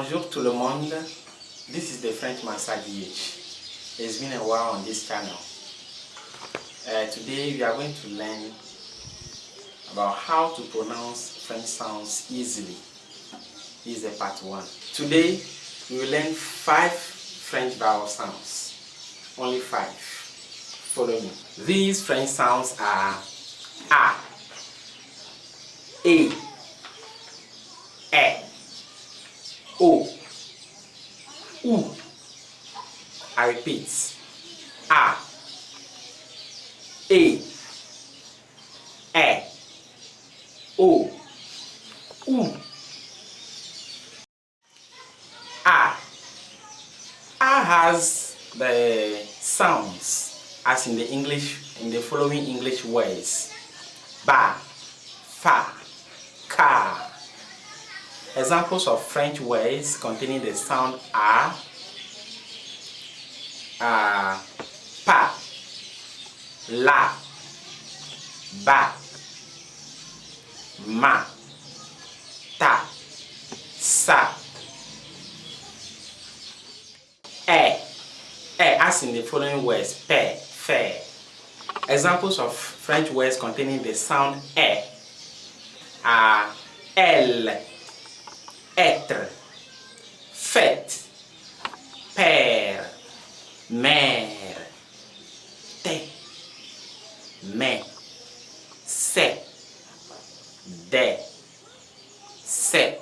Bonjour tout le monde, this is the French Master DH. It's been a while on this channel. Today we are going to learn about how to pronounce French sounds easily. This is the part 1. Today we will learn 5 French vowel sounds. Only 5. Follow me. These French sounds are A, E, O, U. I repeat. A, E, O, U. A has the sounds as in the following English words: ba, fa, ka. Examples of French words containing the sound are pa, la, ba, ma, ta, sa, as in the following words: pe, fe. Examples of French words containing the sound are elle, être, fête, père, mère, te, mais, c'est, de, c'est.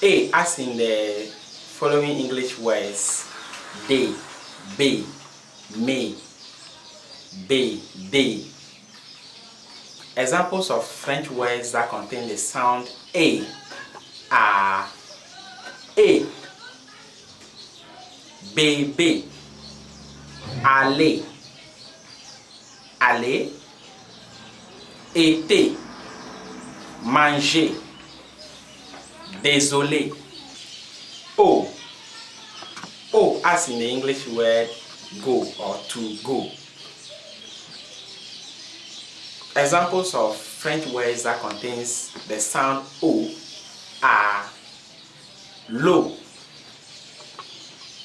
A as in the following English words: de, be, me, be, de. Examples of French words that contain the sound A are et, bébé, aller, aller, été, manger, désolé. O as in the English word go or to go. Examples of French words that contains the sound O are l'eau,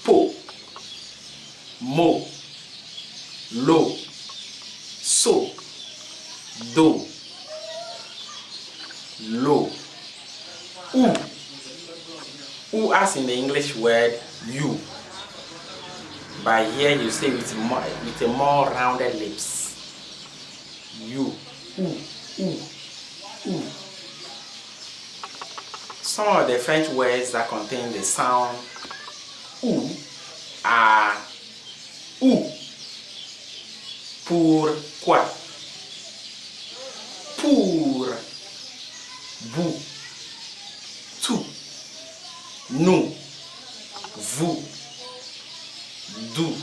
pot, mot, l'eau, seau, d'eau, l'eau. U as in the English word you. But here you say with a more rounded lips. You, u. Some of the French words that contain the sound ou are où, pourquoi, pour, vous, tout, nous, vous, d'où.